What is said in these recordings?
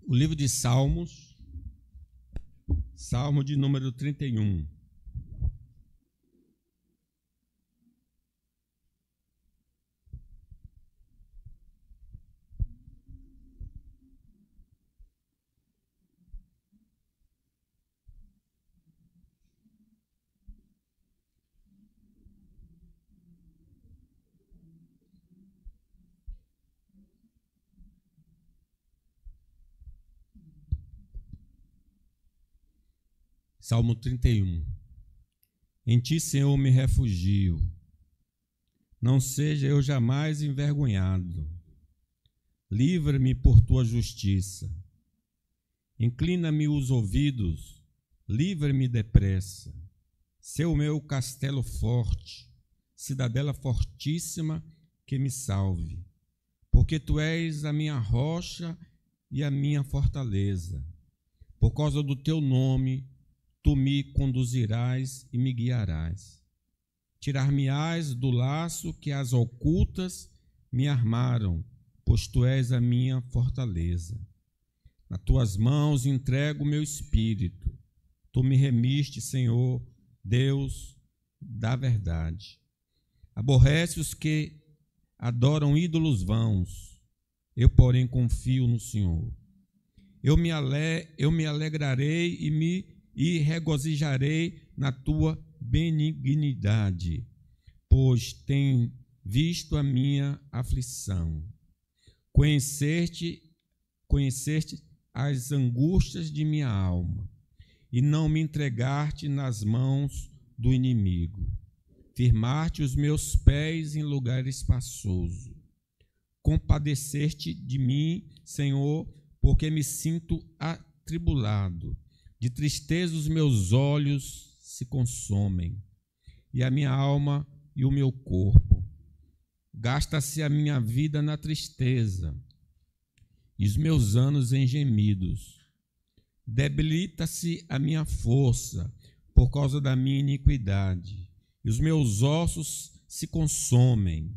O livro de Salmos, Salmo de número 31. Salmo 31. Em ti, Senhor, me refugio. Não seja eu jamais envergonhado. Livra-me por tua justiça. Inclina-me os ouvidos, livra-me depressa. Sê o meu castelo forte, cidadela fortíssima que me salve. Porque tu és a minha rocha e a minha fortaleza. Por causa do teu nome, tu me conduzirás e me guiarás. Tirar-me-ás do laço que as ocultas me armaram, pois tu és a minha fortaleza. Nas tuas mãos entrego o meu espírito. Tu me remiste, Senhor, Deus da verdade. Aborrece os que adoram ídolos vãos. Eu, porém, confio no Senhor. Eu me alegrarei e regozijarei na tua benignidade, pois tem visto a minha aflição. Conheceste as angústias de minha alma, e não me entregaste nas mãos do inimigo. Firmaste os meus pés em lugar espaçoso. Compadeceste de mim, Senhor, porque me sinto atribulado. De tristeza os meus olhos se consomem, e a minha alma e o meu corpo. Gasta-se a minha vida na tristeza, e os meus anos em gemidos. Debilita-se a minha força por causa da minha iniquidade, e os meus ossos se consomem.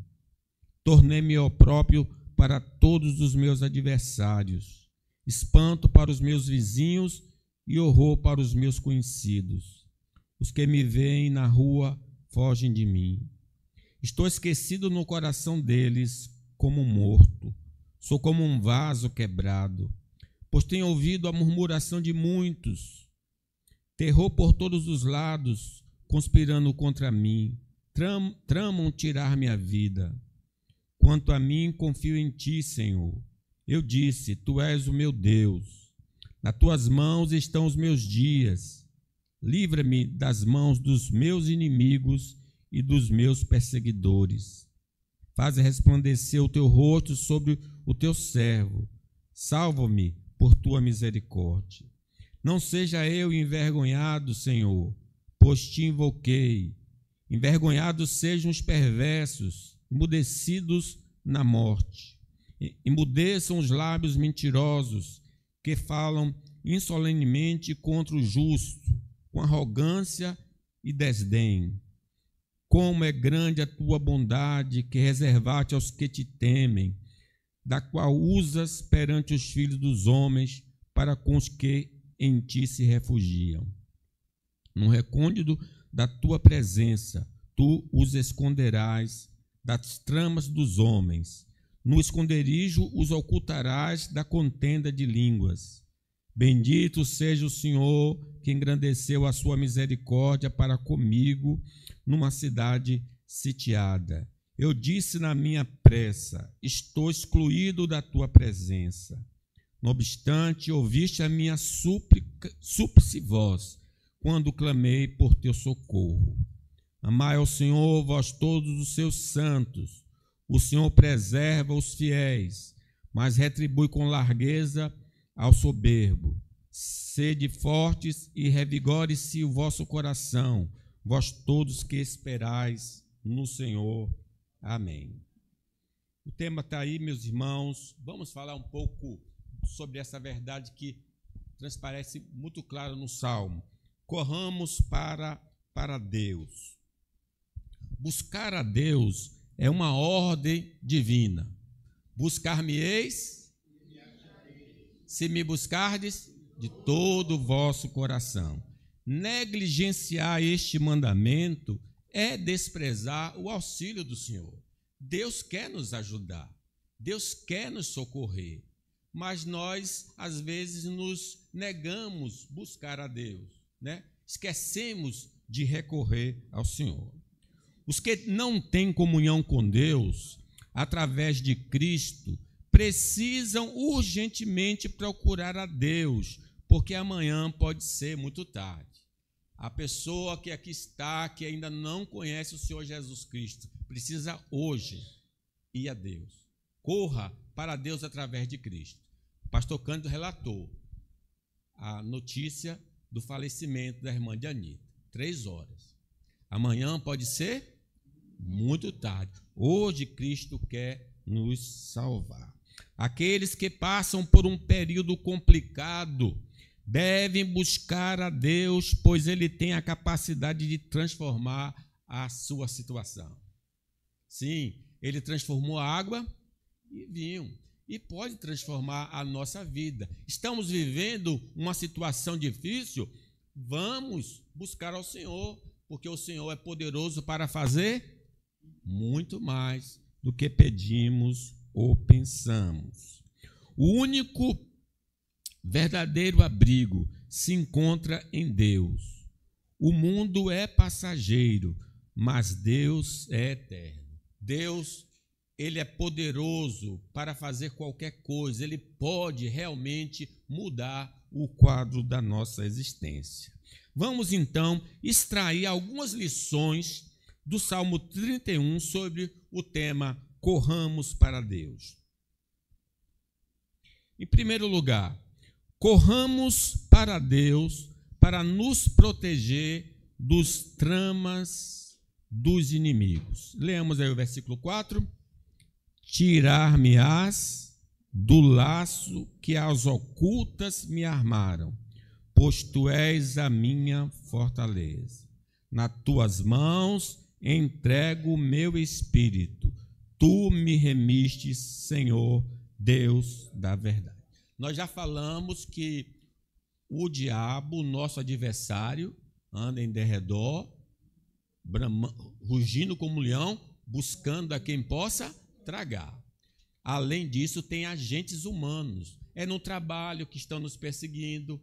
Tornei-me opróbrio para todos os meus adversários, espanto para os meus vizinhos e horror para os meus conhecidos. Os que me veem na rua fogem de mim. Estou esquecido no coração deles como morto. Sou como um vaso quebrado, pois tenho ouvido a murmuração de muitos. Terror por todos os lados, conspirando contra mim. Tramam tirar minha vida. Quanto a mim, confio em ti, Senhor. Eu disse, tu és o meu Deus. Nas tuas mãos estão os meus dias. Livra-me das mãos dos meus inimigos e dos meus perseguidores. Faze resplandecer o teu rosto sobre o teu servo. Salva-me por tua misericórdia. Não seja eu envergonhado, Senhor, pois te invoquei. Envergonhados sejam os perversos, emudecidos na morte. Emudeçam os lábios mentirosos, que falam insolenemente contra o justo, com arrogância e desdém. Como é grande a tua bondade, que reservaste aos que te temem, da qual usas perante os filhos dos homens, para com os que em ti se refugiam. No recôndito da tua presença, tu os esconderás das tramas dos homens. No esconderijo os ocultarás da contenda de línguas. Bendito seja o Senhor, que engrandeceu a sua misericórdia para comigo numa cidade sitiada. Eu disse na minha pressa, estou excluído da tua presença. No obstante, ouviste a minha súplice voz, quando clamei por teu socorro. Amai ao Senhor, vós todos os seus santos. O Senhor preserva os fiéis, mas retribui com largueza ao soberbo. Sede fortes e revigore-se o vosso coração, vós todos que esperais no Senhor. Amém. O tema está aí, meus irmãos. Vamos falar um pouco sobre essa verdade que transparece muito claro no Salmo. Corramos para Deus. Buscar a Deus é uma ordem divina. Buscar-me-eis, se me buscardes de todo o vosso coração. Negligenciar este mandamento é desprezar o auxílio do Senhor. Deus quer nos ajudar, Deus quer nos socorrer, mas nós, às vezes, nos negamos buscar a Deus, né? Esquecemos de recorrer ao Senhor. Os que não têm comunhão com Deus, através de Cristo, precisam urgentemente procurar a Deus, porque amanhã pode ser muito tarde. A pessoa que aqui está, que ainda não conhece o Senhor Jesus Cristo, precisa hoje ir a Deus. Corra para Deus através de Cristo. O pastor Cândido relatou a notícia do falecimento da irmã de Anita. 3 horas. Amanhã pode ser muito tarde. Hoje Cristo quer nos salvar. Aqueles que passam por um período complicado devem buscar a Deus, pois Ele tem a capacidade de transformar a sua situação. Sim, Ele transformou a água e vinho, e pode transformar a nossa vida. Estamos vivendo uma situação difícil, vamos buscar ao Senhor, porque o Senhor é poderoso para fazer muito mais do que pedimos ou pensamos. O único verdadeiro abrigo se encontra em Deus. O mundo é passageiro, mas Deus é eterno. Deus, Ele é poderoso para fazer qualquer coisa. Ele pode realmente mudar o quadro da nossa existência. Vamos então extrair algumas lições do Salmo 31 sobre o tema corramos para Deus. Em primeiro lugar, corramos para Deus para nos proteger dos tramas dos inimigos. Leamos aí o versículo 4. Tirar-me-ás do laço que as ocultas me armaram, pois tu és a minha fortaleza. Nas tuas mãos entrego o meu espírito. Tu me remistes, Senhor, Deus da verdade. Nós já falamos que o diabo, nosso adversário, anda em derredor, rugindo como leão, buscando a quem possa tragar. Além disso, tem agentes humanos. É no trabalho que estão nos perseguindo,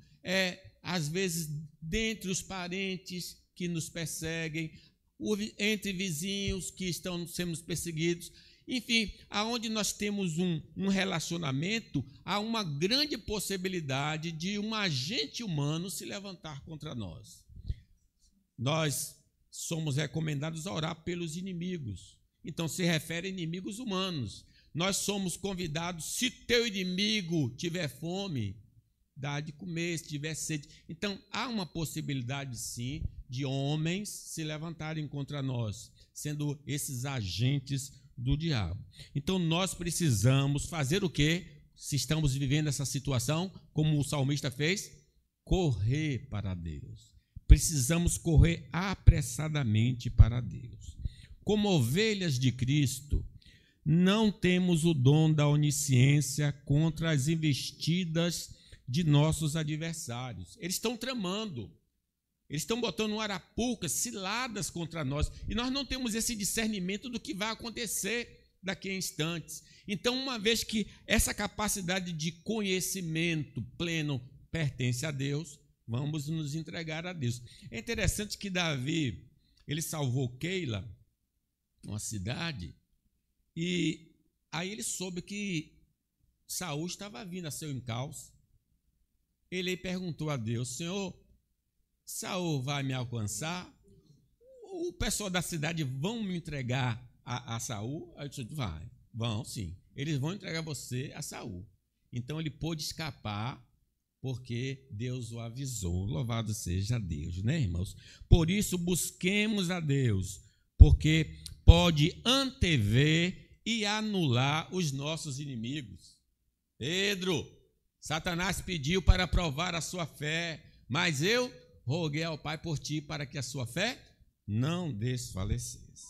às vezes dentre os parentes que nos perseguem, entre vizinhos que estão sendo perseguidos. Enfim, aonde nós temos um relacionamento, há uma grande possibilidade de um agente humano se levantar contra nós. Nós somos recomendados a orar pelos inimigos. Então, se refere a inimigos humanos. Nós somos convidados, se teu inimigo tiver fome, dá de comer, se tiver sede. Então, há uma possibilidade, sim, de homens se levantarem contra nós, sendo esses agentes do diabo. Então, nós precisamos fazer o quê? Se estamos vivendo essa situação, como o salmista fez, correr para Deus. Precisamos correr apressadamente para Deus. Como ovelhas de Cristo, não temos o dom da onisciência contra as investidas de nossos adversários. Eles estão tramando, eles estão botando arapucas, ciladas contra nós, e nós não temos esse discernimento do que vai acontecer daqui a instantes. Então, uma vez que essa capacidade de conhecimento pleno pertence a Deus, vamos nos entregar a Deus. É interessante que Davi, ele salvou Keila, uma cidade, e aí ele soube que Saul estava vindo a seu encalço. Ele perguntou a Deus: Senhor, Saul vai me alcançar? O pessoal da cidade vão me entregar a Saul? Aí eu disse: vão sim, eles vão entregar você a Saul. Então ele pôde escapar, porque Deus o avisou. Louvado seja Deus, né, irmãos? Por isso busquemos a Deus, porque pode antever e anular os nossos inimigos. Pedro, Satanás pediu para provar a sua fé, mas eu roguei ao Pai por ti para que a sua fé não desfalecesse.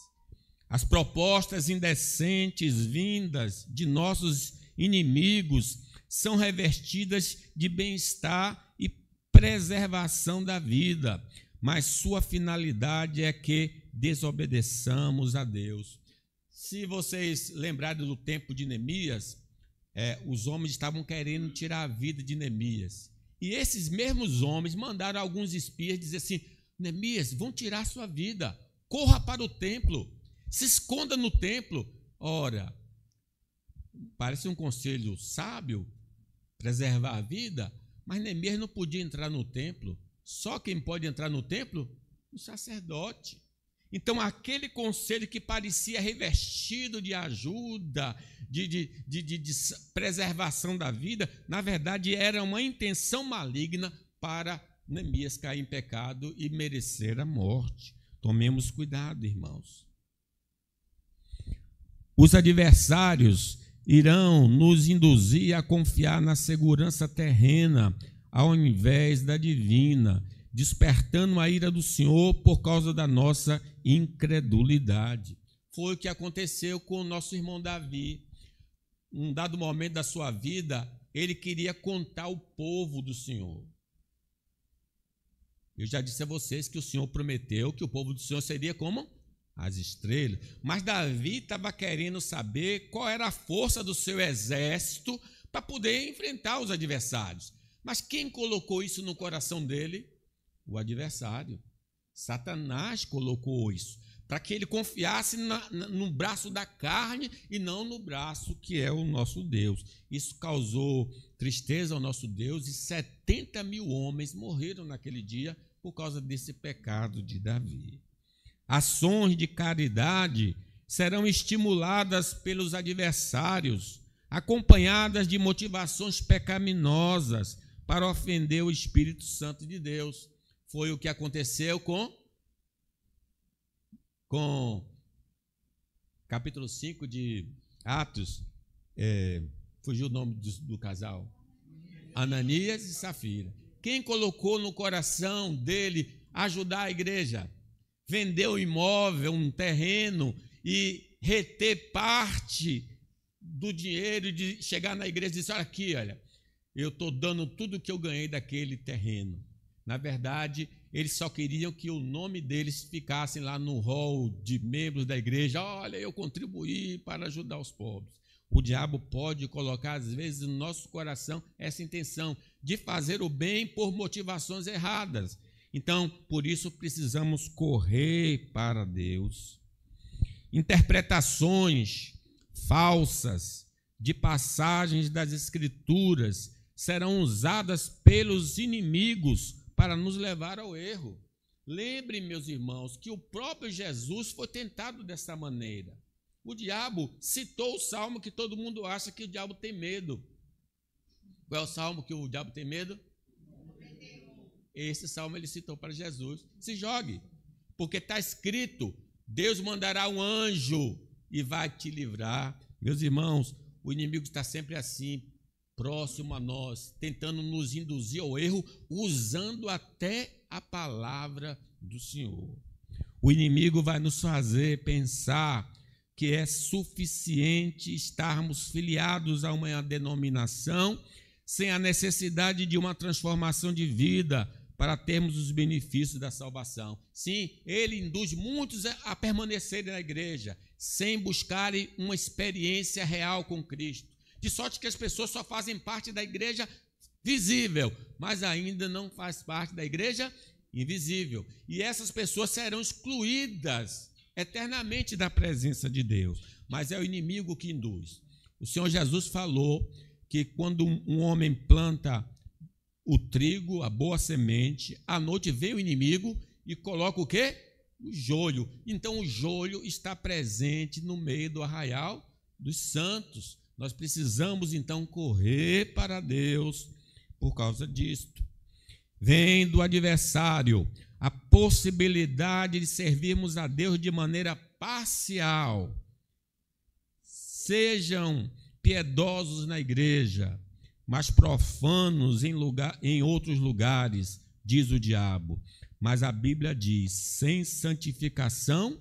As propostas indecentes vindas de nossos inimigos são revestidas de bem-estar e preservação da vida, mas sua finalidade é que desobedeçamos a Deus. Se vocês lembrarem do tempo de Neemias, os homens estavam querendo tirar a vida de Neemias. E esses mesmos homens mandaram alguns espias dizer assim: Neemias, vão tirar sua vida, corra para o templo, se esconda no templo. Ora, parece um conselho sábio, preservar a vida, mas Neemias não podia entrar no templo. Só quem pode entrar no templo? O sacerdote. Então, aquele conselho que parecia revestido de ajuda, de preservação da vida, na verdade era uma intenção maligna para Neemias cair em pecado e merecer a morte. Tomemos cuidado, irmãos. Os adversários irão nos induzir a confiar na segurança terrena ao invés da divina, despertando a ira do Senhor por causa da nossa incredulidade. Foi o que aconteceu com o nosso irmão Davi. Um dado momento da sua vida, ele queria contar o povo do Senhor. Eu já disse a vocês que o Senhor prometeu que o povo do Senhor seria como as estrelas. Mas Davi estava querendo saber qual era a força do seu exército para poder enfrentar os adversários. Mas quem colocou isso no coração dele? O adversário. Satanás colocou isso, para que ele confiasse no braço da carne e não no braço que é o nosso Deus. Isso causou tristeza ao nosso Deus e 70 mil homens morreram naquele dia por causa desse pecado de Davi. Ações de caridade serão estimuladas pelos adversários, acompanhadas de motivações pecaminosas para ofender o Espírito Santo de Deus. Foi o que aconteceu com capítulo 5 de Atos. Fugiu o nome do casal. Ananias e Safira. Quem colocou no coração dele ajudar a igreja? Vender um imóvel, um terreno e reter parte do dinheiro de chegar na igreja e dizer: olha aqui, olha, eu estou dando tudo que eu ganhei daquele terreno. Na verdade, eles só queriam que o nome deles ficasse lá no hall de membros da igreja. Olha, eu contribuí para ajudar os pobres. O diabo pode colocar, às vezes, no nosso coração essa intenção de fazer o bem por motivações erradas. Então, por isso, precisamos correr para Deus. Interpretações falsas de passagens das Escrituras serão usadas pelos inimigos para nos levar ao erro. Lembrem, meus irmãos, que o próprio Jesus foi tentado dessa maneira. O diabo citou o salmo que todo mundo acha que o diabo tem medo. Qual é o salmo que o diabo tem medo? Esse salmo ele citou para Jesus. Se jogue, porque está escrito: Deus mandará um anjo e vai te livrar. Meus irmãos, o inimigo está sempre assim, próximo a nós, tentando nos induzir ao erro, usando até a palavra do Senhor. O inimigo vai nos fazer pensar que é suficiente estarmos filiados a uma denominação sem a necessidade de uma transformação de vida para termos os benefícios da salvação. Sim, ele induz muitos a permanecerem na igreja sem buscarem uma experiência real com Cristo. De sorte que as pessoas só fazem parte da igreja visível, mas ainda não faz parte da igreja invisível. E essas pessoas serão excluídas eternamente da presença de Deus. Mas é o inimigo que induz. O Senhor Jesus falou que quando um homem planta o trigo, a boa semente, à noite vem o inimigo e coloca o quê? O joio. Então o joio está presente no meio do arraial dos santos. Nós precisamos, então, correr para Deus por causa disto. Vem do adversário a possibilidade de servirmos a Deus de maneira parcial. Sejam piedosos na igreja, mas profanos em outros lugares, diz o diabo. Mas a Bíblia diz: sem santificação,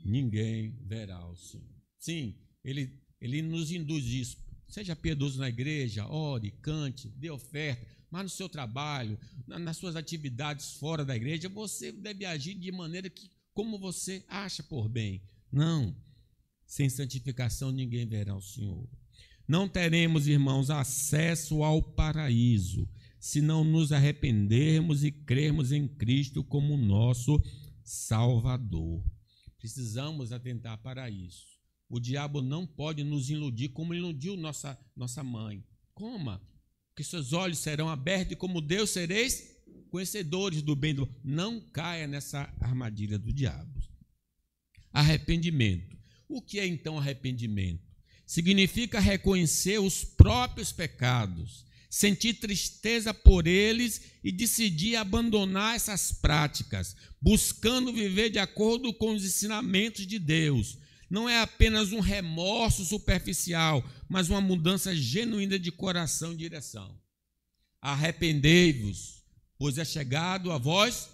ninguém verá o Senhor. Sim, ele nos induz isso. Seja piedoso na igreja, ore, cante, dê oferta, mas no seu trabalho, nas suas atividades fora da igreja, você deve agir de maneira que, como você acha por bem. Não, sem santificação ninguém verá o Senhor. Não teremos, irmãos, acesso ao paraíso, se não nos arrependermos e crermos em Cristo como nosso Salvador. Precisamos atentar para isso. O diabo não pode nos iludir como iludiu nossa mãe. Coma, que seus olhos serão abertos e como Deus sereis conhecedores do bem e do mal. Não caia nessa armadilha do diabo. Arrependimento. O que é então arrependimento? Significa reconhecer os próprios pecados, sentir tristeza por eles e decidir abandonar essas práticas, buscando viver de acordo com os ensinamentos de Deus. Não é apenas um remorso superficial, mas uma mudança genuína de coração e direção. Arrependei-vos, pois é chegado a vós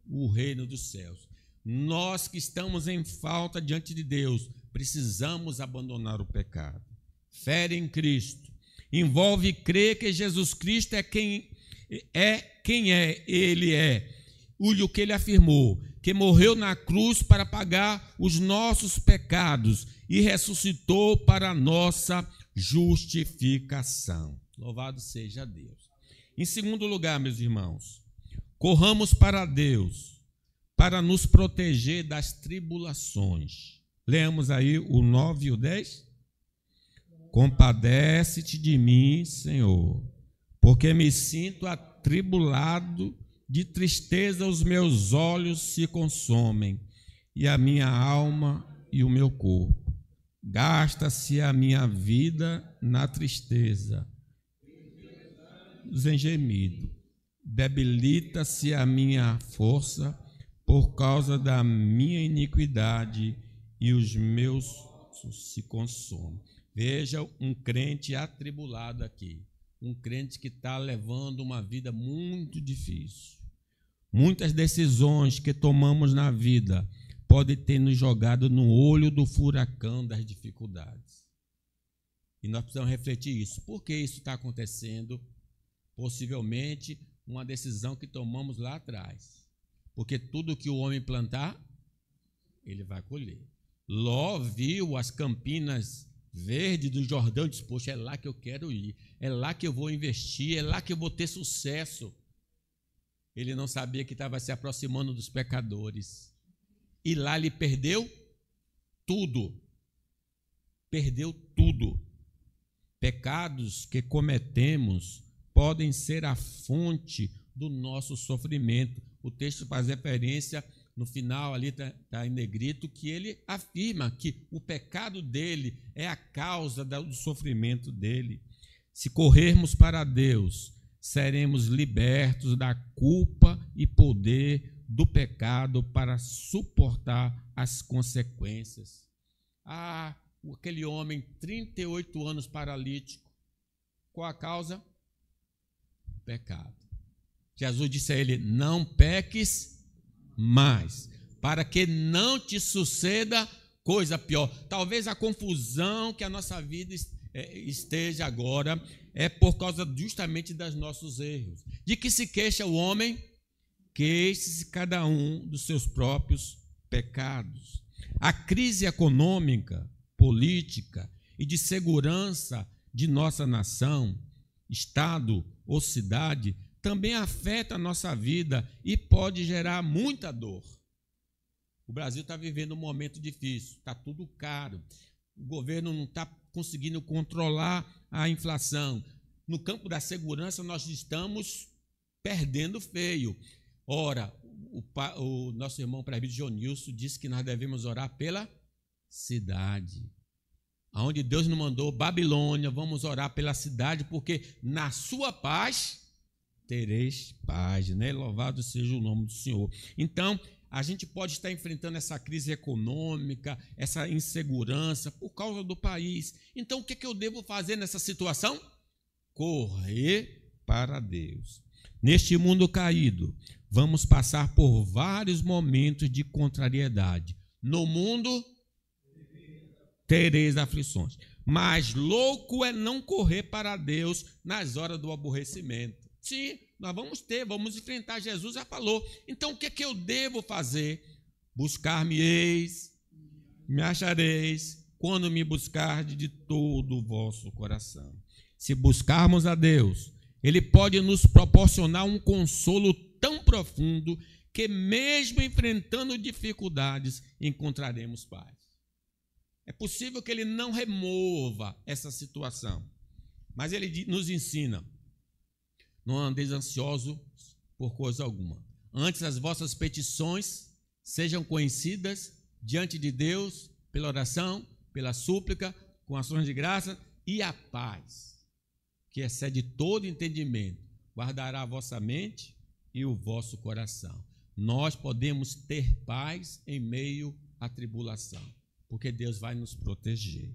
o reino dos céus. Nós que estamos em falta diante de Deus, precisamos abandonar o pecado. Fé em Cristo envolve crer que Jesus Cristo é quem Ele é, o que Ele afirmou, que morreu na cruz para pagar os nossos pecados e ressuscitou para a nossa justificação. Louvado seja Deus. Em segundo lugar, meus irmãos, corramos para Deus para nos proteger das tribulações. Leamos aí o 9 e o 10. Compadece-te de mim, Senhor, porque me sinto atribulado, de tristeza os meus olhos se consomem, e a minha alma e o meu corpo. Gasta-se a minha vida na tristeza, em gemido. Debilita-se a minha força por causa da minha iniquidade, e os meus se consomem. Veja um crente atribulado aqui, um crente que está levando uma vida muito difícil. Muitas decisões que tomamos na vida podem ter nos jogado no olho do furacão das dificuldades. E nós precisamos refletir isso. Por que isso está acontecendo? Possivelmente uma decisão que tomamos lá atrás. Porque tudo que o homem plantar, ele vai colher. Ló viu as campinas verdes do Jordão e disse: poxa, é lá que eu quero ir, é lá que eu vou investir, é lá que eu vou ter sucesso. Ele não sabia que estava se aproximando dos pecadores. E lá ele perdeu tudo. Perdeu tudo. Pecados que cometemos podem ser a fonte do nosso sofrimento. O texto faz referência, no final ali está em negrito, que ele afirma que o pecado dele é a causa do sofrimento dele. Se corrermos para Deus, seremos libertos da culpa e poder do pecado para suportar as consequências. Aquele homem, 38 anos paralítico, qual a causa? Pecado. Jesus disse a ele: não peques mais, para que não te suceda coisa pior. Talvez a confusão que a nossa vida esteja agora é por causa justamente dos nossos erros. De que se queixa o homem? Queixe-se cada um dos seus próprios pecados. A crise econômica, política e de segurança de nossa nação, estado ou cidade também afeta a nossa vida e pode gerar muita dor. O Brasil está vivendo um momento difícil, está tudo caro. O governo não está conseguindo controlar a inflação. No campo da segurança, nós estamos perdendo feio. Ora, o nosso irmão presbítero Jonilson disse que nós devemos orar pela cidade. Aonde Deus nos mandou, Babilônia, vamos orar pela cidade, porque na sua paz tereis paz, né? Louvado seja o nome do Senhor. Então, a gente pode estar enfrentando essa crise econômica, essa insegurança por causa do país. Então, o que eu devo fazer nessa situação? Correr para Deus. Neste mundo caído, vamos passar por vários momentos de contrariedade. No mundo tereis aflições, Mas louco é não correr para Deus nas horas do aborrecimento. Sim, nós vamos enfrentar. Jesus já falou. Então, o que é que eu devo fazer? Buscar-me-eis, me achareis, quando me buscardes de todo o vosso coração. Se buscarmos a Deus, Ele pode nos proporcionar um consolo tão profundo que mesmo enfrentando dificuldades, encontraremos paz. É possível que Ele não remova essa situação, mas Ele nos ensina: não andeis ansiosos por coisa alguma. Antes as vossas petições sejam conhecidas diante de Deus pela oração, pela súplica, com ações de graça, e a paz, que excede todo entendimento, guardará a vossa mente e o vosso coração. Nós podemos ter paz em meio à tribulação, porque Deus vai nos proteger.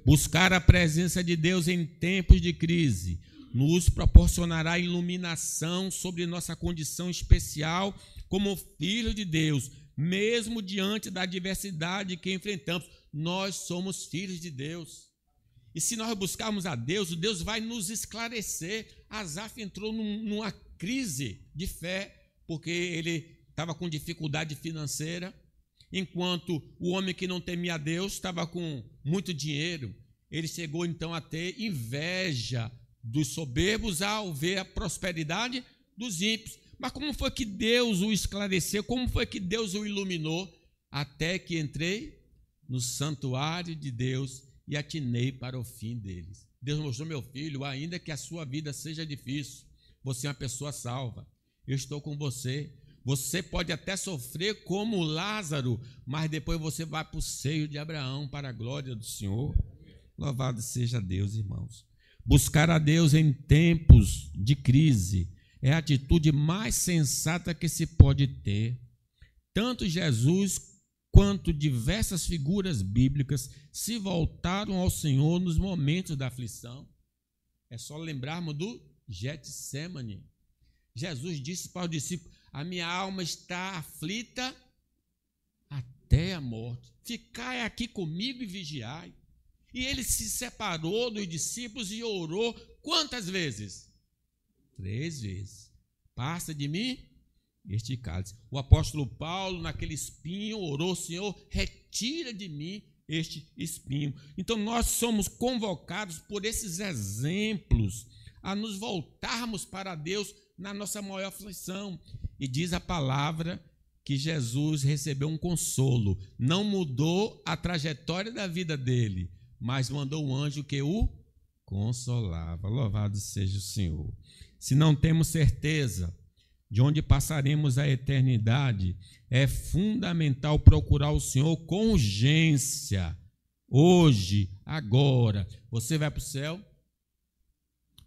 Buscar a presença de Deus em tempos de crise nos proporcionará iluminação sobre nossa condição especial como filho de Deus, mesmo diante da adversidade que enfrentamos. Nós somos filhos de Deus. E se nós buscarmos a Deus, Deus vai nos esclarecer. Asaf entrou numa crise de fé, porque ele estava com dificuldade financeira, enquanto o homem que não temia a Deus estava com muito dinheiro. Ele chegou então a ter inveja dos soberbos ao ver a prosperidade dos ímpios. Mas como foi que Deus o esclareceu? Como foi que Deus o iluminou? Até que entrei no santuário de Deus e atinei para o fim deles. Deus mostrou: meu filho, ainda que a sua vida seja difícil, você é uma pessoa salva. Eu estou com você. Você pode até sofrer como Lázaro, mas depois você vai para o seio de Abraão, para a glória do Senhor. Louvado seja Deus, irmãos. Buscar a Deus em tempos de crise é a atitude mais sensata que se pode ter. Tanto Jesus quanto diversas figuras bíblicas se voltaram ao Senhor nos momentos da aflição. É só lembrarmos do Getsêmani. Jesus disse para os discípulos: a minha alma está aflita até a morte. Ficai aqui comigo e vigiai. E ele se separou dos discípulos e orou quantas vezes? 3 vezes. Passa de mim este cálice. O apóstolo Paulo, naquele espinho, orou: Senhor, retira de mim este espinho. Então nós somos convocados por esses exemplos a nos voltarmos para Deus na nossa maior aflição. E diz a palavra que Jesus recebeu um consolo. Não mudou a trajetória da vida dele, mas mandou um anjo que o consolava. Louvado seja o Senhor. Se não temos certeza de onde passaremos a eternidade, é fundamental procurar o Senhor com urgência. Hoje, agora. Você vai para o céu?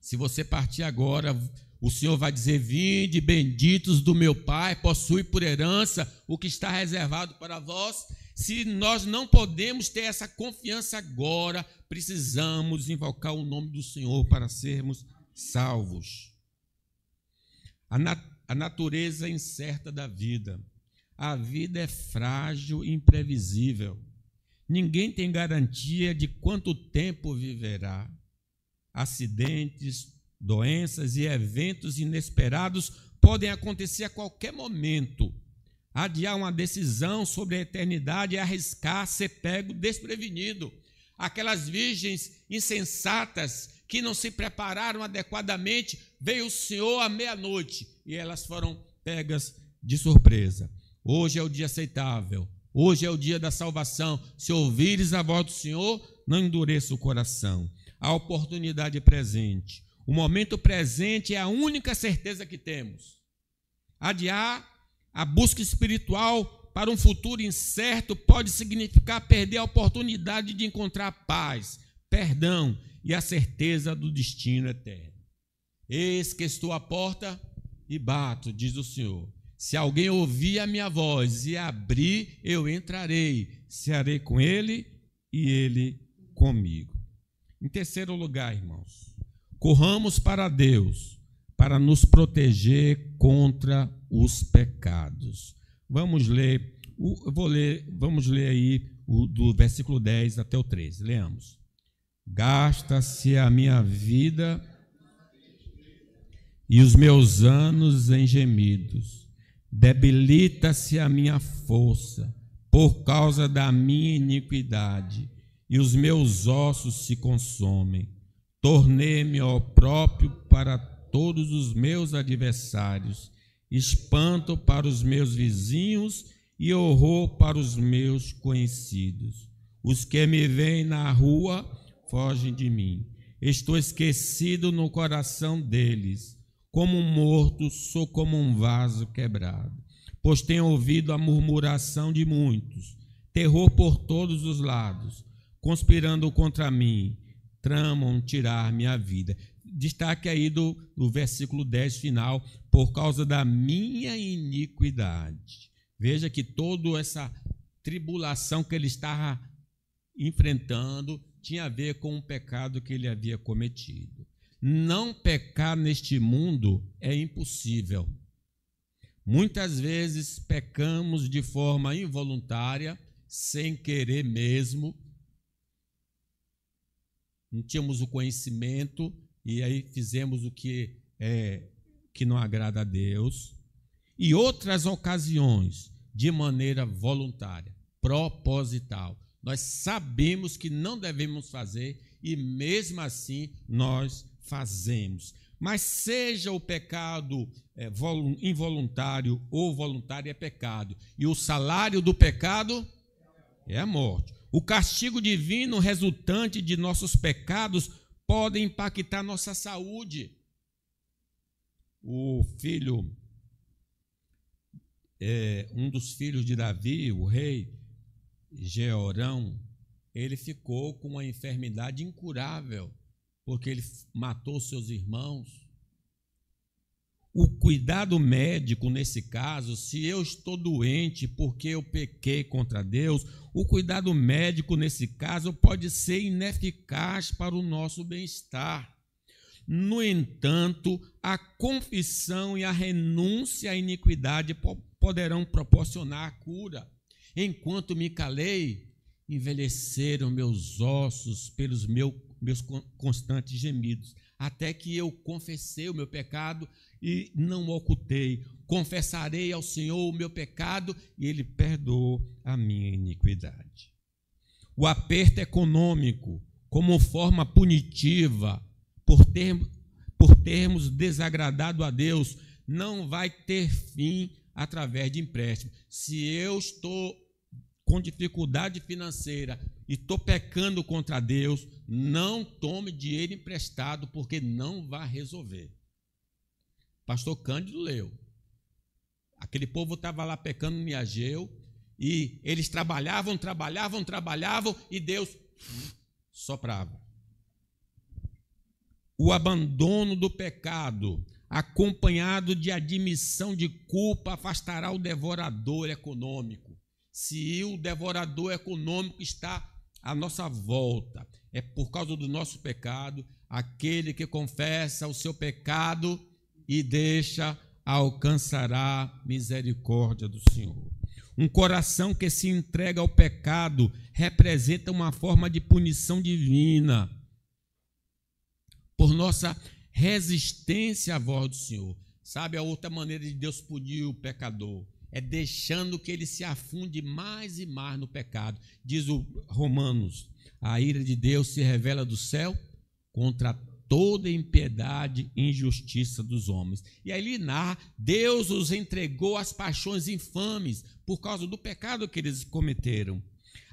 Se você partir agora, o Senhor vai dizer: vinde, benditos do meu Pai, possui por herança o que está reservado para vós. Se nós não podemos ter essa confiança agora, precisamos invocar o nome do Senhor para sermos salvos. A natureza incerta da vida. A vida é frágil e imprevisível. Ninguém tem garantia de quanto tempo viverá. Acidentes, doenças e eventos inesperados podem acontecer a qualquer momento. Adiar uma decisão sobre a eternidade é arriscar ser pego desprevenido. Aquelas virgens insensatas que não se prepararam adequadamente, veio o Senhor à meia-noite e elas foram pegas de surpresa. Hoje é o dia aceitável, hoje é o dia da salvação. Se ouvires a voz do Senhor, não endureça o coração. A oportunidade presente, o momento presente é a única certeza que temos. Adiar a busca espiritual para um futuro incerto pode significar perder a oportunidade de encontrar paz, perdão e a certeza do destino eterno. Eis que estou à porta e bato, diz o Senhor. Se alguém ouvir a minha voz e abrir, eu entrarei, cearei com ele e ele comigo. Em terceiro lugar, irmãos, corramos para Deus para nos proteger contra os pecados. Vamos ler aí do versículo 10 até o 13. Leamos. Gasta-se a minha vida e os meus anos em gemidos. Debilita-se a minha força por causa da minha iniquidade, e os meus ossos se consomem. Tornei-me próprio para todos os meus adversários, espanto para os meus vizinhos e horror para os meus conhecidos. Os que me veem na rua fogem de mim. Estou esquecido no coração deles. Como um morto, sou como um vaso quebrado. Pois tenho ouvido a murmuração de muitos, terror por todos os lados, conspirando contra mim, tramam tirar minha vida. Destaque aí do versículo 10 final, por causa da minha iniquidade. Veja que toda essa tribulação que ele estava enfrentando tinha a ver com o pecado que ele havia cometido. Não pecar neste mundo é impossível. Muitas vezes pecamos de forma involuntária, sem querer mesmo. Não tínhamos o conhecimento e aí fizemos o que não agrada a Deus. E outras ocasiões, de maneira voluntária, proposital. Nós sabemos que não devemos fazer e mesmo assim nós fazemos. Mas seja o pecado involuntário ou voluntário, é pecado. E o salário do pecado é a morte. O castigo divino resultante de nossos pecados pode impactar nossa saúde. O filho, um dos filhos de Davi, o rei Jeorão, ele ficou com uma enfermidade incurável, porque ele matou seus irmãos. O cuidado médico, nesse caso, se eu estou doente porque eu pequei contra Deus, o cuidado médico, nesse caso, pode ser ineficaz para o nosso bem-estar. No entanto, a confissão e a renúncia à iniquidade poderão proporcionar a cura. Enquanto me calei, envelheceram meus ossos pelos meus constantes gemidos, até que eu confessei o meu pecado e não ocultei. Confessarei ao Senhor o meu pecado e Ele perdoou a minha iniquidade. O aperto econômico, como forma punitiva, por termos desagradado a Deus, não vai ter fim através de empréstimo. Se eu estou com dificuldade financeira e estou pecando contra Deus, não tome dinheiro emprestado, porque não vai resolver. Pastor Cândido leu. Aquele povo estava lá pecando em Ageu, e eles trabalhavam, e Deus soprava. O abandono do pecado, acompanhado de admissão de culpa, afastará o devorador econômico. Se o devorador econômico está à nossa volta, é por causa do nosso pecado. Aquele que confessa o seu pecado e deixa, alcançará misericórdia do Senhor. Um coração que se entrega ao pecado representa uma forma de punição divina por nossa resistência à voz do Senhor. Sabe, a outra maneira de Deus punir o pecador é deixando que ele se afunde mais e mais no pecado. Diz o Romanos: a ira de Deus se revela do céu contra toda impiedade e injustiça dos homens. E aí ele narra: Deus os entregou às paixões infames por causa do pecado que eles cometeram.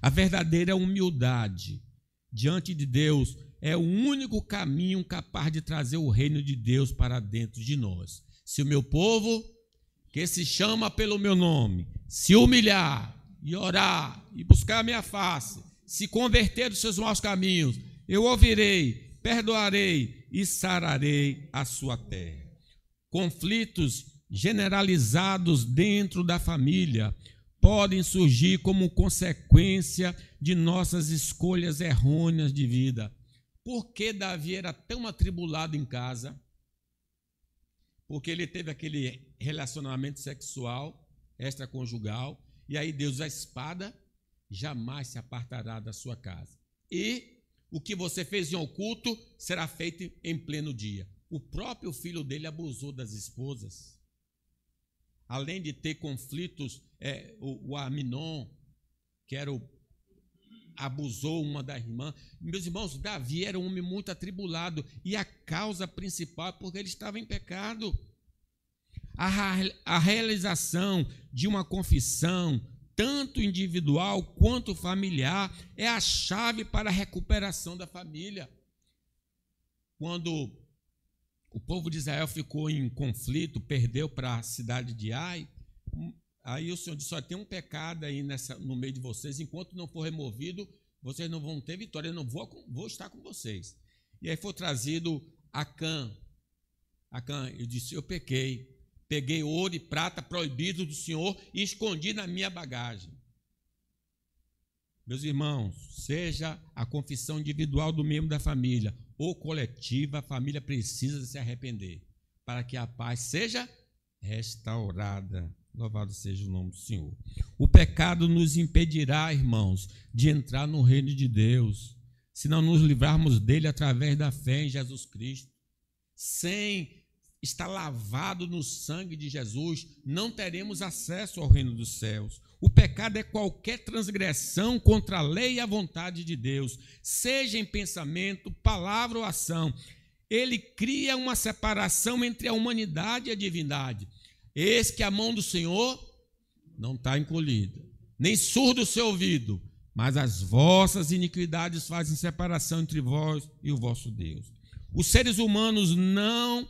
A verdadeira humildade diante de Deus é o único caminho capaz de trazer o reino de Deus para dentro de nós. Se o meu povo, que se chama pelo meu nome, se humilhar e orar e buscar a minha face, se converter dos seus maus caminhos, eu ouvirei, perdoarei e sararei a sua terra. Conflitos generalizados dentro da família podem surgir como consequência de nossas escolhas errôneas de vida. Por que Davi era tão atribulado em casa? Porque ele teve aquele relacionamento sexual extraconjugal, e aí Deus, a espada jamais se apartará da sua casa. E o que você fez em oculto será feito em pleno dia. O próprio filho dele abusou das esposas. Além de ter conflitos, o Aminon, que abusou uma das irmãs. Meus irmãos, Davi era um homem muito atribulado, e a causa principal é porque ele estava em pecado. A realização de uma confissão, tanto individual quanto familiar, é a chave para a recuperação da família. Quando o povo de Israel ficou em conflito, perdeu para a cidade de Ai, aí o Senhor disse: só tem um pecado aí no meio de vocês, enquanto não for removido, vocês não vão ter vitória, eu não vou estar com vocês. E aí foi trazido Acã. Eu disse: eu peguei ouro e prata proibido do Senhor e escondi na minha bagagem. Meus irmãos, seja a confissão individual do membro da família ou coletiva, a família precisa se arrepender para que a paz seja restaurada. Louvado seja o nome do Senhor. O pecado nos impedirá, irmãos, de entrar no reino de Deus, se não nos livrarmos dele através da fé em Jesus Cristo. Sem estar lavado no sangue de Jesus, não teremos acesso ao reino dos céus. O pecado é qualquer transgressão contra a lei e a vontade de Deus, seja em pensamento, palavra ou ação. Ele cria uma separação entre a humanidade e a divindade. Eis que a mão do Senhor não está encolhida, nem surdo o seu ouvido, mas as vossas iniquidades fazem separação entre vós e o vosso Deus. Os seres humanos não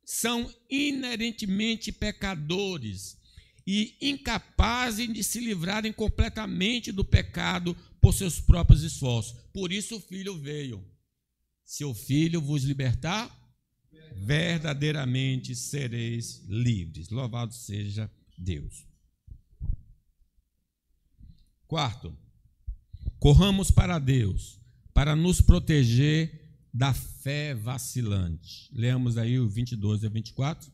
são inerentemente pecadores e incapazes de se livrarem completamente do pecado por seus próprios esforços. Por isso o Filho veio. Se o Filho vos libertar, verdadeiramente sereis livres. Louvado seja Deus. Quarto, corramos para Deus, para nos proteger da fé vacilante. Leamos aí o 22 a 24.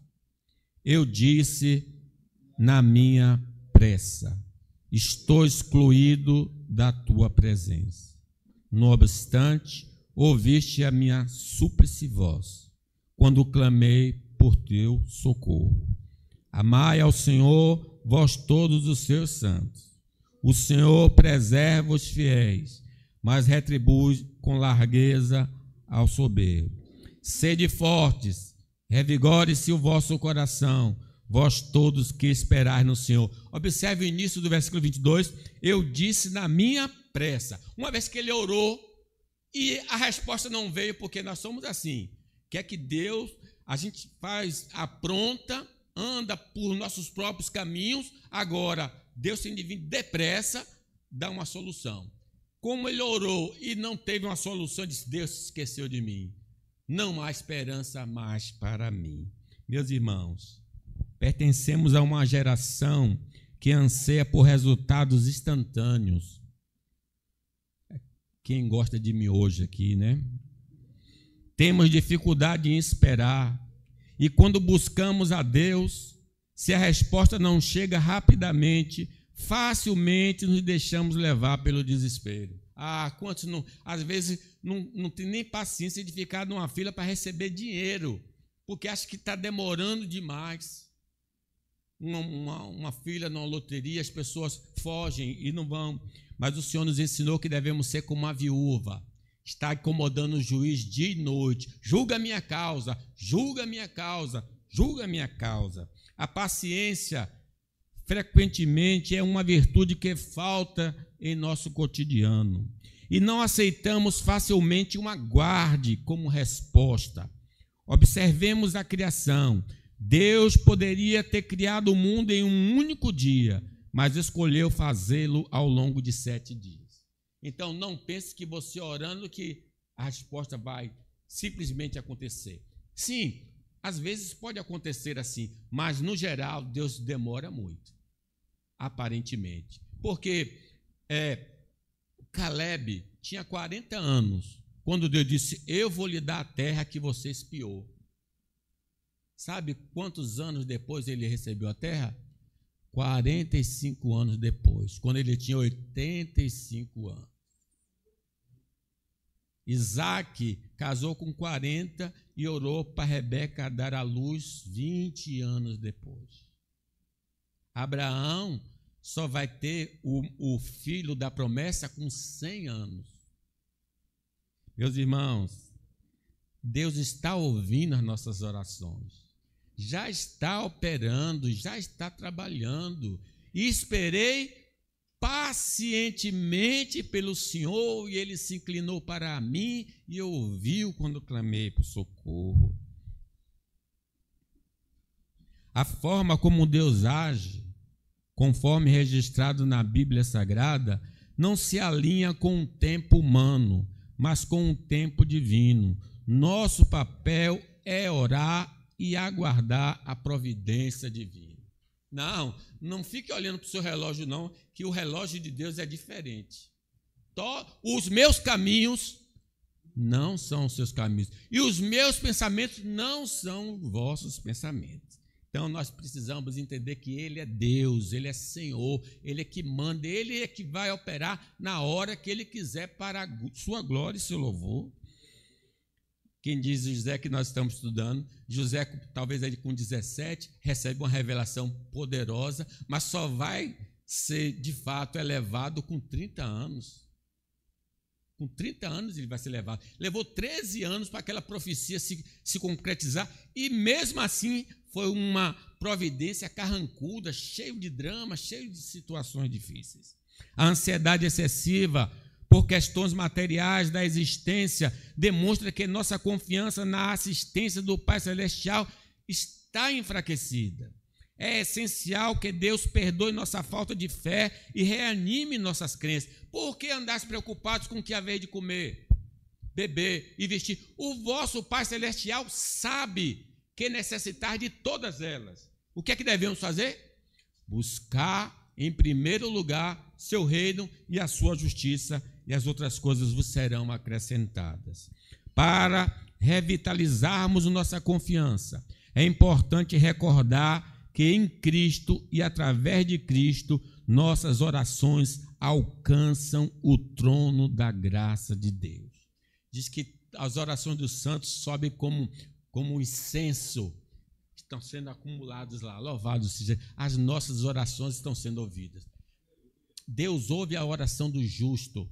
Eu disse na minha pressa: estou excluído da tua presença. No obstante, ouviste a minha súplice voz, quando clamei por teu socorro. Amai ao Senhor, vós todos os seus santos. O Senhor preserva os fiéis, mas retribui com largueza ao soberbo. Sede fortes, revigore-se o vosso coração, vós todos que esperais no Senhor. Observe o início do versículo 22. Eu disse na minha pressa. Uma vez que ele orou e a resposta não veio, porque nós somos assim. Quer que Deus, a gente faz, apronta, anda por nossos próprios caminhos. Agora, Deus tem de vir depressa, dá uma solução. Como ele orou e não teve uma solução, disse: Deus se esqueceu de mim. Não há esperança mais para mim. Meus irmãos, pertencemos a uma geração que anseia por resultados instantâneos. Quem gosta de miojo aqui, né? Temos dificuldade em esperar. E quando buscamos a Deus, se a resposta não chega rapidamente, facilmente nos deixamos levar pelo desespero. Quantos não, às vezes não tem nem paciência de ficar numa fila para receber dinheiro, porque acha que está demorando demais. Uma fila numa loteria, as pessoas fogem e não vão. Mas o Senhor nos ensinou que devemos ser como uma viúva, está incomodando o juiz dia e noite. Julga a minha causa, julga a minha causa, julga a minha causa. A paciência, frequentemente, é uma virtude que falta em nosso cotidiano. E não aceitamos facilmente um aguarde como resposta. Observemos a criação. Deus poderia ter criado o mundo em um único dia, mas escolheu fazê-lo ao longo de 7 dias. Então, não pense que você orando que a resposta vai simplesmente acontecer. Sim, às vezes pode acontecer assim, mas no geral Deus demora muito, aparentemente. Porque Caleb tinha 40 anos, quando Deus disse: eu vou lhe dar a terra que você espiou. Sabe quantos anos depois ele recebeu a terra? 45 anos depois, quando ele tinha 85 anos. Isaac casou com 40 e orou para Rebeca dar à luz 20 anos depois. Abraão só vai ter o filho da promessa com 100 anos. Meus irmãos, Deus está ouvindo as nossas orações, já está operando, já está trabalhando. E esperei pacientemente pelo Senhor, e Ele se inclinou para mim e ouviu quando clamei por socorro. A forma como Deus age, conforme registrado na Bíblia Sagrada, não se alinha com o tempo humano, mas com o tempo divino. Nosso papel é orar e aguardar a providência divina. Não fique olhando para o seu relógio, não, que o relógio de Deus é diferente. Os meus caminhos não são os seus caminhos, e os meus pensamentos não são os vossos pensamentos. Então, nós precisamos entender que Ele é Deus, Ele é Senhor, Ele é que manda, Ele é que vai operar na hora que Ele quiser para a sua glória e seu louvor. Quem diz José que nós estamos estudando, José, talvez ele com 17, recebe uma revelação poderosa, mas só vai ser, de fato, elevado com 30 anos. Com 30 anos ele vai ser levado. Levou 13 anos para aquela profecia se concretizar, e mesmo assim foi uma providência carrancuda, cheio de drama, cheio de situações difíceis. A ansiedade excessiva por questões materiais da existência demonstra que nossa confiança na assistência do Pai Celestial está enfraquecida. É essencial que Deus perdoe nossa falta de fé e reanime nossas crenças. Por que andares preocupados com o que haver de comer, beber e vestir? O vosso Pai Celestial sabe que necessitar de todas elas. O que é que devemos fazer? Buscar em primeiro lugar seu reino e a sua justiça, e as outras coisas vos serão acrescentadas. Para revitalizarmos nossa confiança, é importante recordar que em Cristo e através de Cristo, nossas orações alcançam o trono da graça de Deus. Diz que as orações dos santos sobem como um incenso, estão sendo acumulados lá. Louvado seja, as nossas orações estão sendo ouvidas. Deus ouve a oração do justo,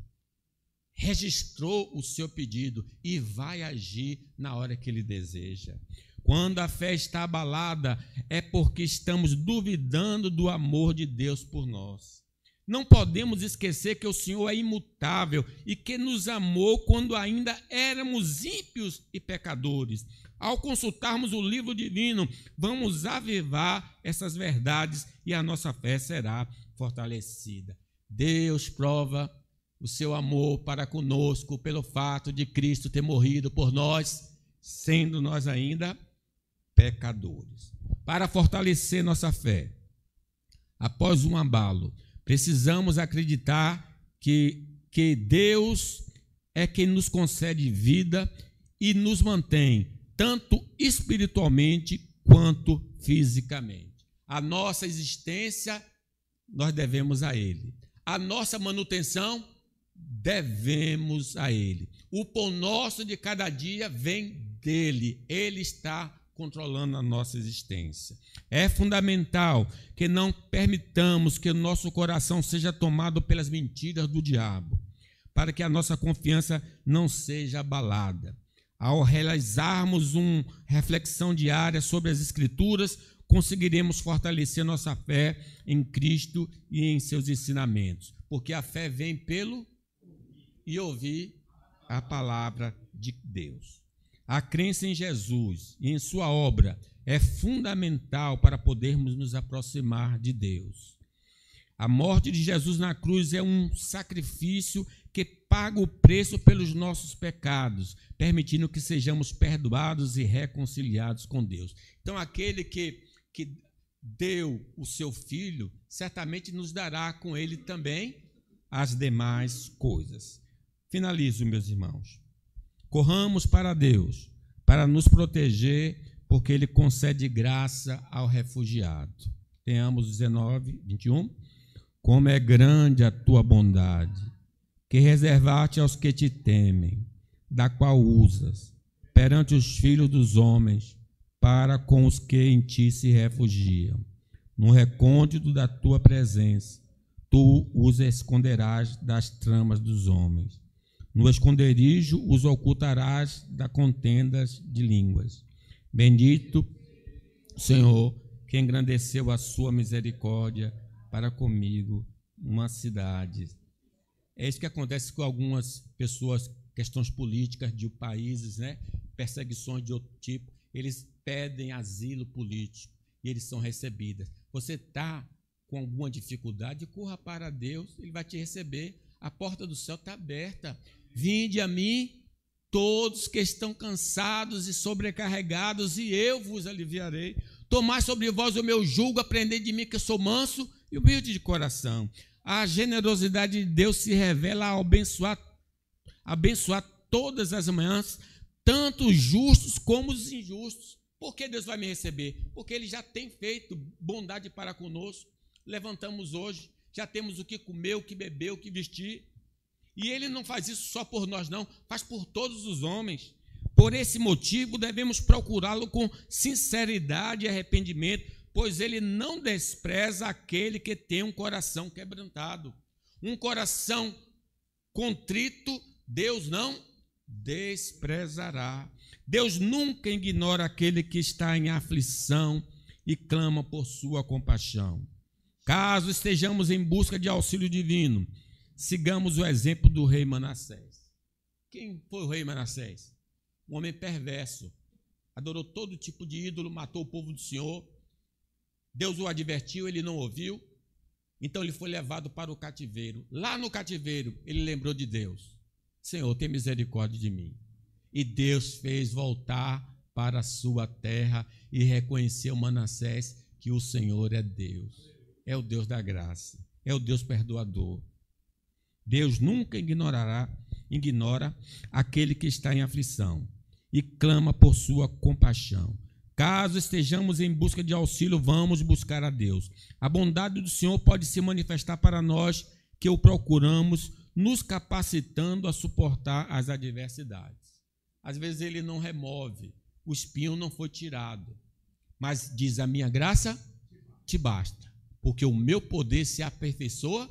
registrou o seu pedido e vai agir na hora que ele deseja. Quando a fé está abalada, é porque estamos duvidando do amor de Deus por nós. Não podemos esquecer que o Senhor é imutável e que nos amou quando ainda éramos ímpios e pecadores. Ao consultarmos o livro divino, vamos avivar essas verdades e a nossa fé será fortalecida. Deus prova o seu amor para conosco pelo fato de Cristo ter morrido por nós, sendo nós ainda pecadores. Para fortalecer nossa fé, após um abalo, precisamos acreditar que Deus é quem nos concede vida e nos mantém, tanto espiritualmente quanto fisicamente. A nossa existência nós devemos a Ele. A nossa manutenção devemos a Ele. O pão nosso de cada dia vem dEle. Ele está controlando a nossa existência. É fundamental que não permitamos que o nosso coração seja tomado pelas mentiras do diabo, para que a nossa confiança não seja abalada. Ao realizarmos uma reflexão diária sobre as Escrituras, conseguiremos fortalecer nossa fé em Cristo e em seus ensinamentos, porque a fé vem pelo e ouvir a palavra de Deus. A crença em Jesus e em sua obra é fundamental para podermos nos aproximar de Deus. A morte de Jesus na cruz é um sacrifício que paga o preço pelos nossos pecados, permitindo que sejamos perdoados e reconciliados com Deus. Então, aquele que deu o seu Filho, certamente nos dará com ele também as demais coisas. Finalizo, meus irmãos. Corramos para Deus, para nos proteger, porque Ele concede graça ao refugiado. Tenhamos 19, 21. Como é grande a tua bondade, que reservaste aos que te temem, da qual usas perante os filhos dos homens, para com os que em ti se refugiam. No recôndito da tua presença, tu os esconderás das tramas dos homens. No esconderijo os ocultarás da contendas de línguas. Bendito Senhor, que engrandeceu a sua misericórdia para comigo uma cidade. É isso que acontece com algumas pessoas, questões políticas de países, né? Perseguições de outro tipo. Eles pedem asilo político e eles são recebidos. Você está com alguma dificuldade, corra para Deus, Ele vai te receber. A porta do céu está aberta. Vinde a mim, todos que estão cansados e sobrecarregados, e eu vos aliviarei. Tomai sobre vós o meu jugo, aprendei de mim, que eu sou manso e humilde de coração. A generosidade de Deus se revela ao abençoar todas as manhãs, tanto os justos como os injustos. Por que Deus vai me receber? Porque Ele já tem feito bondade para conosco. Levantamos hoje, já temos o que comer, o que beber, o que vestir. E Ele não faz isso só por nós, não, faz por todos os homens. Por esse motivo, devemos procurá-lo com sinceridade e arrependimento, pois Ele não despreza aquele que tem um coração quebrantado. Um coração contrito, Deus não desprezará. Deus nunca ignora aquele que está em aflição e clama por sua compaixão. Caso estejamos em busca de auxílio divino, sigamos o exemplo do rei Manassés. Quem foi o rei Manassés? Um homem perverso, adorou todo tipo de ídolo, matou o povo do Senhor. Deus o advertiu, ele não ouviu, então ele foi levado para o cativeiro. Lá no cativeiro, ele lembrou de Deus. Senhor, tem misericórdia de mim. E Deus fez voltar para a sua terra e reconheceu Manassés que o Senhor é Deus. É o Deus da graça, é o Deus perdoador. Deus nunca ignora aquele que está em aflição e clama por sua compaixão. Caso estejamos em busca de auxílio, vamos buscar a Deus. A bondade do Senhor pode se manifestar para nós que o procuramos, nos capacitando a suportar as adversidades. Às vezes Ele não remove, o espinho não foi tirado, mas diz: a minha graça te basta, porque o meu poder se aperfeiçoa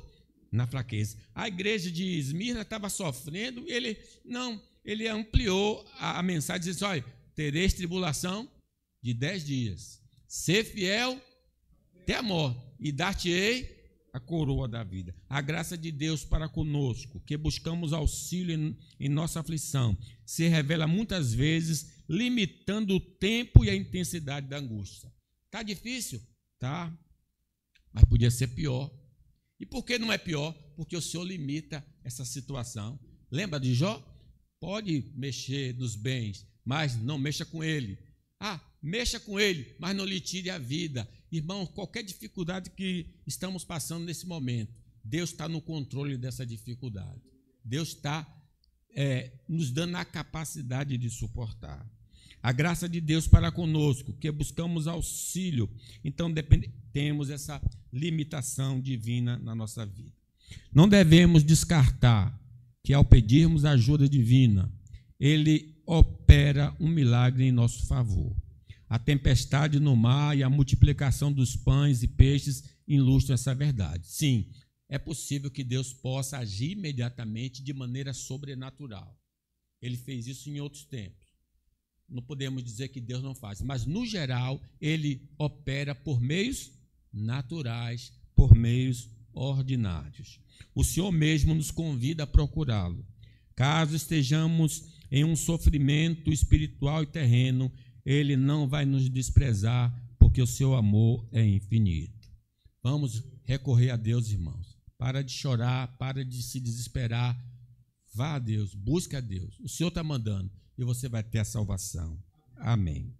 na fraqueza. A igreja de Esmirna estava sofrendo, ele ampliou a mensagem, dizendo: olha, tereis tribulação de 10 dias, ser fiel até a morte, e dar-te-ei a coroa da vida. A graça de Deus para conosco, que buscamos auxílio em nossa aflição, se revela muitas vezes limitando o tempo e a intensidade da angústia. Está difícil? Tá, mas podia ser pior. E por que não é pior? Porque o Senhor limita essa situação. Lembra de Jó? Pode mexer nos bens, mas não mexa com ele. Mexa com ele, mas não lhe tire a vida. Irmão, qualquer dificuldade que estamos passando nesse momento, Deus está no controle dessa dificuldade. Deus está nos dando a capacidade de suportar. A graça de Deus para conosco, que buscamos auxílio, então temos essa limitação divina na nossa vida. Não devemos descartar que, ao pedirmos ajuda divina, Ele opera um milagre em nosso favor. A tempestade no mar e a multiplicação dos pães e peixes ilustram essa verdade. Sim, é possível que Deus possa agir imediatamente de maneira sobrenatural. Ele fez isso em outros tempos. Não podemos dizer que Deus não faz, mas, no geral, Ele opera por meios naturais, por meios ordinários. O Senhor mesmo nos convida a procurá-lo. Caso estejamos em um sofrimento espiritual e terreno, Ele não vai nos desprezar, porque o seu amor é infinito. Vamos recorrer a Deus, irmãos. Para de chorar, para de se desesperar. Vá a Deus, busque a Deus. O Senhor está mandando e você vai ter a salvação. Amém.